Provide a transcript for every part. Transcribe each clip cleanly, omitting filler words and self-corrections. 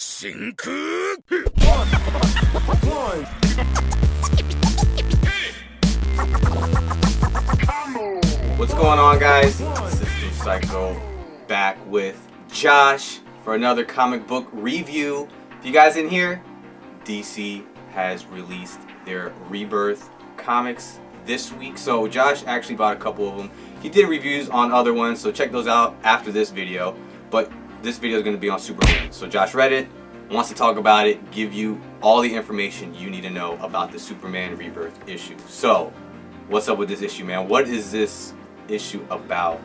真空 What's going on, guys? Sister Psycho back with Josh for another comic book review. If you guys in here, DC has released their Rebirth comics this week. So Josh actually bought a couple of them. He did reviews on other ones, so check those out after this video. But this video is going to be on Superman. So Josh read it, wants to talk about it, give you all the information you need to know about the Superman Rebirth issue. So, what's up with this issue, man? What is this issue about?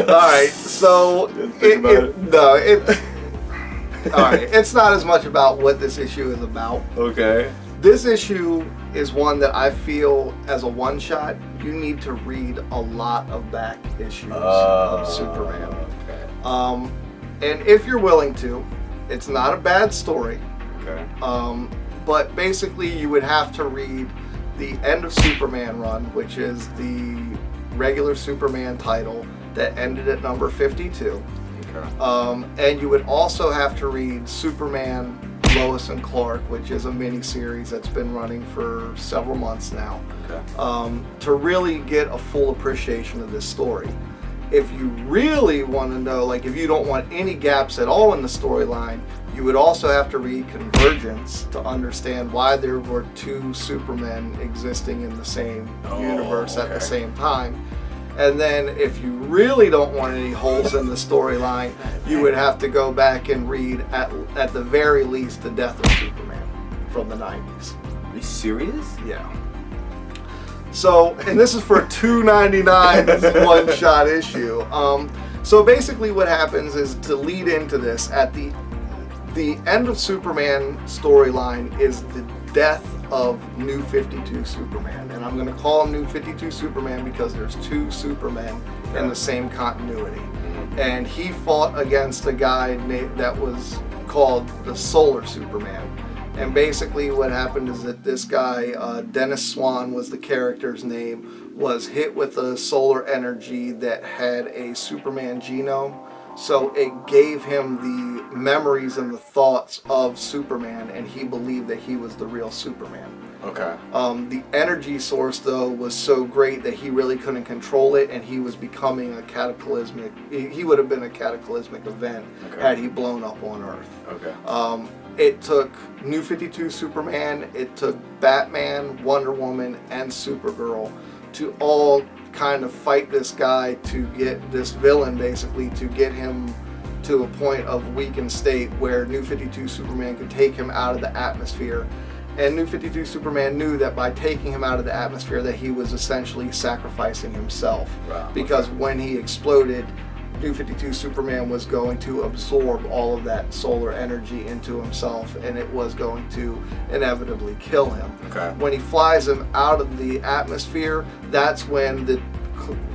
Alright, so alright, it's not as much about what this issue is about. Okay. This issue is one that I feel, as a one-shot, you need to read a lot of back issues of Superman. Okay. And if you're willing to, it's not a bad story. Okay. But basically you would have to read the End of Superman run, which is the regular Superman title that ended at number 52. Okay. And you would also have to read Superman Lois and Clark, which is a mini-series that's been running for several months now, Okay. to really get a full appreciation of this story. If you really want to know, like if you don't want any gaps at all in the storyline, you would also have to read Convergence to understand why there were two Supermen existing in the same universe at the same time. And then if you really don't want any holes in the storyline, you would have to go back and read, at the very least, The Death of Superman from the 90s. Are you serious? Yeah. So, and this is for $2.99 one-shot issue. So basically what happens is, to lead into this, at the End of Superman storyline is the death of New 52 Superman. And I'm going to call him New 52 Superman because there's two Supermen in the same continuity. And he fought against a guy that was called the Solar Superman. And basically what happened is that this guy, Dennis Swan was the character's name, was hit with a solar energy that had a Superman genome. So it gave him the memories and the thoughts of Superman, and he believed that he was the real Superman. Okay. The energy source, though, was so great that he really couldn't control it, and he was becoming a cataclysmic. He would have been a cataclysmic event had he blown up on Earth. Okay. It took New 52 Superman, it took Batman, Wonder Woman, and Supergirl to all kind of fight this guy, to get this villain, basically, to get him to a point of weakened state where New 52 Superman could take him out of the atmosphere. And New 52 Superman knew that by taking him out of the atmosphere that he was essentially sacrificing himself. Wow. Because when he exploded, New 52 Superman was going to absorb all of that solar energy into himself, and it was going to inevitably kill him. Okay. When he flies him out of the atmosphere, that's when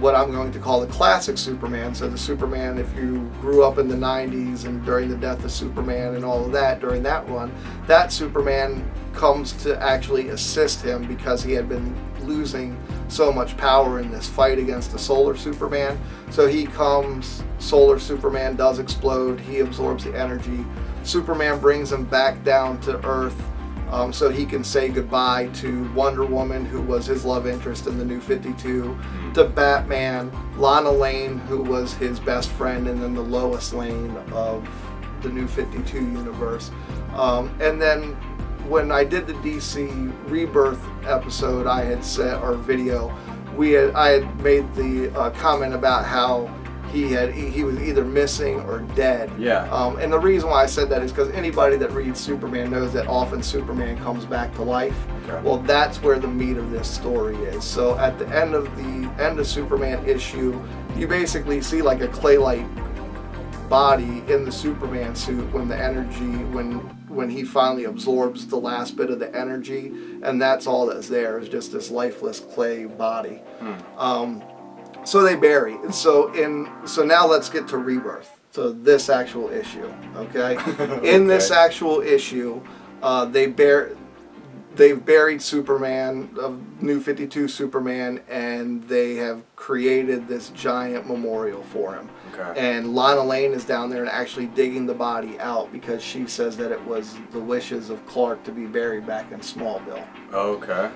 what I'm going to call the classic Superman. So the Superman, if you grew up in the 90s and during the death of Superman and all of that, during that run, that Superman comes to actually assist him because he had been losing so much power in this fight against the Solar Superman. So he comes, Solar Superman does explode, he absorbs the energy. Superman brings him back down to Earth so he can say goodbye to Wonder Woman, who was his love interest in the New 52, to Batman, Lana Lane, who was his best friend, and then the Lois Lane of the New 52 universe. And then when I did the DC Rebirth episode, I had said, or video, I had made the comment about how he was either missing or dead. Yeah. And the reason why I said that is because anybody that reads Superman knows that often Superman comes back to life. Okay. Well, that's where the meat of this story is. So at the end of Superman issue, you basically see like a clay-like body in the Superman suit when the energy, when he finally absorbs the last bit of the energy, and that's all that's there, is just this lifeless clay body. So they bury. So now let's get to Rebirth. So this actual issue, okay? In this actual issue, they've buried Superman, New 52 Superman, and they have created this giant memorial for him. Okay. And Lana Lane is down there and actually digging the body out because she says that it was the wishes of Clark to be buried back in Smallville. Okay.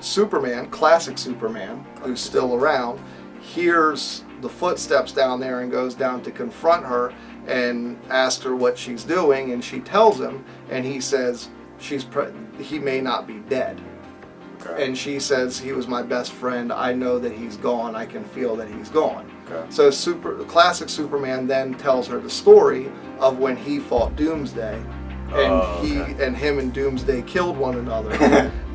Superman, classic Superman, who's still around, hears the footsteps down there and goes down to confront her and asks her what she's doing, and she tells him, and he says he may not be dead. Okay. And she says, he was my best friend. I know that he's gone. I can feel that he's gone. Okay. So classic Superman then tells her the story of when he fought Doomsday. And him and Doomsday killed one another.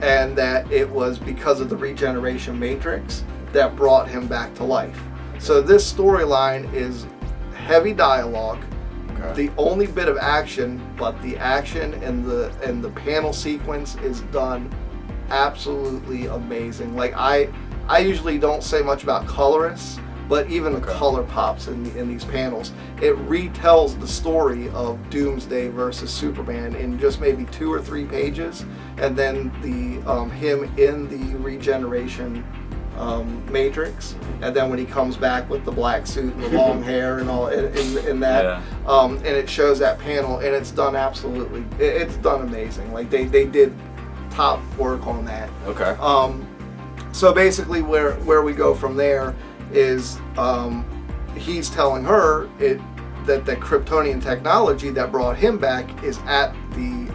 And that it was because of the regeneration matrix that brought him back to life. So this storyline is heavy dialogue. Okay. The only bit of action, but the action and the panel sequence is done absolutely amazing. Like I usually don't say much about colorists, but even the color pops in these panels. It retells the story of Doomsday versus Superman in just maybe 2 or 3 pages, and then the him in the regeneration matrix, and then when he comes back with the black suit and the long hair and all in that, and it shows that panel, and it's done absolutely. It's done amazing. Like they did top work on that. Okay. So basically, where we go from there is he's telling her that the Kryptonian technology that brought him back is at the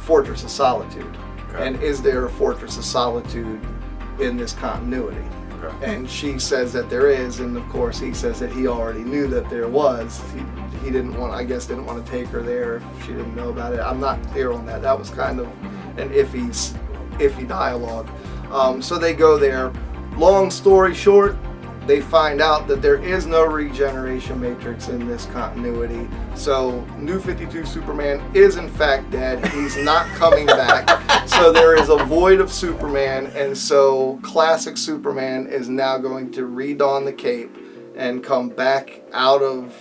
Fortress of Solitude. Okay. And is there a Fortress of Solitude in this continuity? Okay. And she says that there is, and of course he says that he already knew that there was. He didn't want to take her there if she didn't know about it. I'm not clear on that. That was kind of an iffy dialogue. So they go there. Long story short, they find out that there is no regeneration matrix in this continuity. So New 52 Superman is in fact dead. He's not coming back. So there is a void of Superman, and so classic Superman is now going to redon the cape and come back out of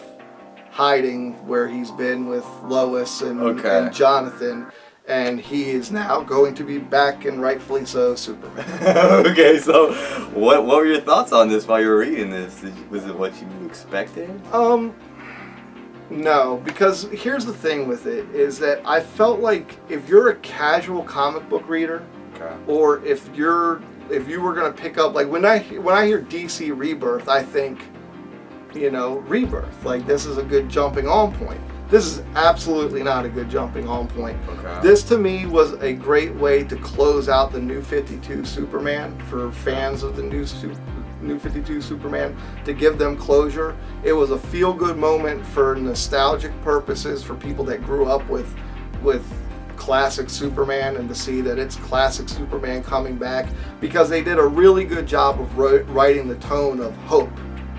hiding where he's been with Lois and Jonathan. And he is now going to be back, and rightfully so, Superman. Okay, so what were your thoughts on this while you were reading this? Was it what you expected? No, because here's the thing with it, is that I felt like if you're a casual comic book reader, or if you were going to pick up, like when I hear DC Rebirth, I think, Rebirth. Like, this is a good jumping on point. This is absolutely not a good jumping on point. Okay. This to me was a great way to close out the New 52 Superman for fans of the New 52 Superman, to give them closure. It was a feel-good moment for nostalgic purposes for people that grew up with classic Superman, and to see that it's classic Superman coming back, because they did a really good job of writing the tone of hope.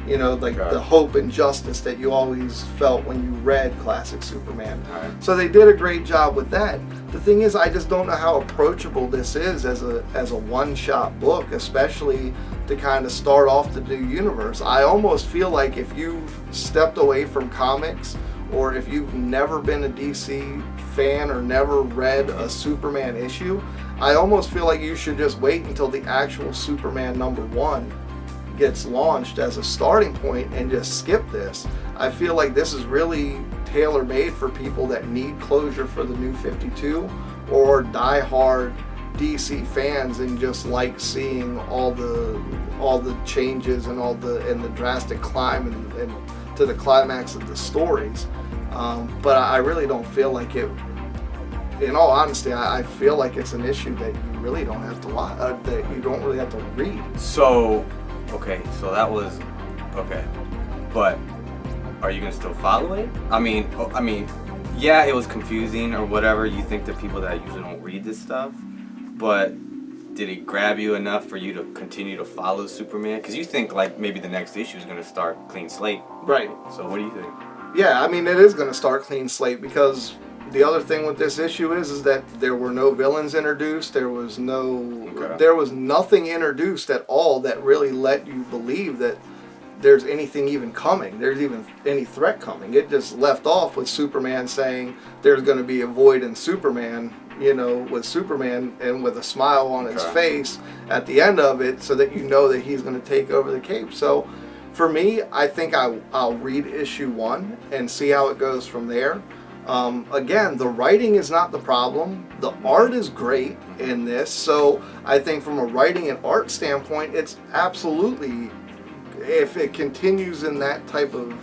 The hope and justice that you always felt when you read classic Superman. Right. So they did a great job with that. The thing is, I just don't know how approachable this is as a one-shot book, especially to kind of start off the new universe. I almost feel like if you've stepped away from comics, or if you've never been a DC fan or never read a Superman issue, I almost feel like you should just wait until the actual Superman #1 gets launched as a starting point and just skip this. I feel like this is really tailor-made for people that need closure for the New 52, or die-hard DC fans and just like seeing all the changes and the drastic climb and to the climax of the stories. But I really don't feel like it. In all honesty, I feel like it's an issue that you really don't have to that you don't really have to read. So that was okay, but are you gonna still follow it? I mean, yeah, it was confusing or whatever. You think that people that usually don't read this stuff, but did it grab you enough for you to continue to follow Superman? Because you think like maybe the next issue is gonna start clean slate, right? So what do you think? Yeah, I mean, it is gonna start clean slate, because the other thing with this issue is that there were no villains introduced. There was nothing introduced at all that really let you believe that there's anything even coming. There's even any threat coming. It just left off with Superman saying there's going to be a void in Superman, with Superman and with a smile on his face at the end of it, so that you know that he's going to take over the cape. So For me, I think I'll read issue 1 and see how it goes from there. Again, the writing is not the problem. The art is great in this, so I think from a writing and art standpoint, it's absolutely, if it continues in that type of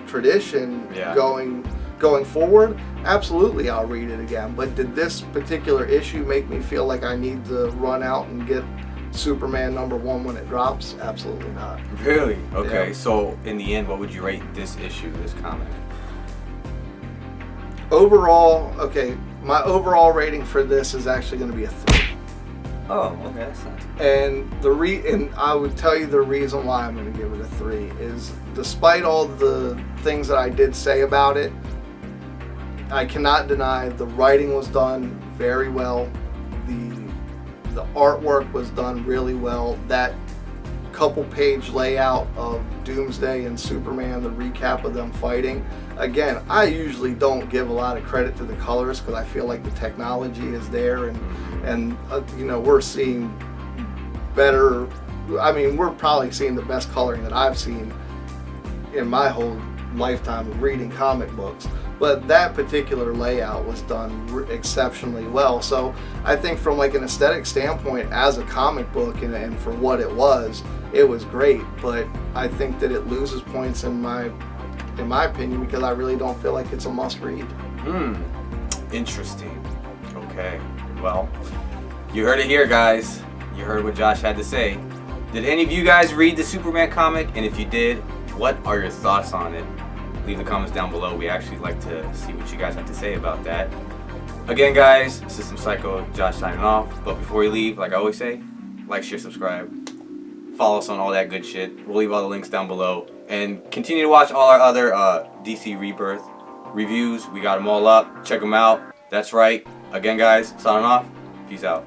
tradition going forward, absolutely I'll read it again. But did this particular issue make me feel like I need to run out and get Superman #1 when it drops? Absolutely not. Really? Okay. Yeah. So in the end, what would you rate this issue, this comic? Overall, okay, my overall rating for this is actually going to be a 3. Oh, okay, that's not too bad. And I would tell you the reason why I'm going to give it a 3 is, despite all the things that I did say about it, I cannot deny the writing was done very well. The artwork was done really well. That couple page layout of Doomsday and Superman, the recap of them fighting. Again, I usually don't give a lot of credit to the colors because I feel like the technology is there, and you know, we're seeing better. I mean, we're probably seeing the best coloring that I've seen in my whole lifetime of reading comic books. But that particular layout was done exceptionally well. So I think from like an aesthetic standpoint, as a comic book and for what it was great. But I think that it loses points in my opinion because I really don't feel like it's a must read. Interesting. Okay. Well, you heard it here, guys. You heard what Josh had to say. Did any of you guys read the Superman comic? And if you did, what are your thoughts on it? Leave the comments down below. We actually like to see what you guys have to say about that. Again, guys, System Psycho, Josh signing off. But before you leave, like I always say, like, share, subscribe. Follow us on all that good shit. We'll leave all the links down below. And continue to watch all our other DC Rebirth reviews. We got them all up. Check them out. That's right. Again, guys, signing off. Peace out.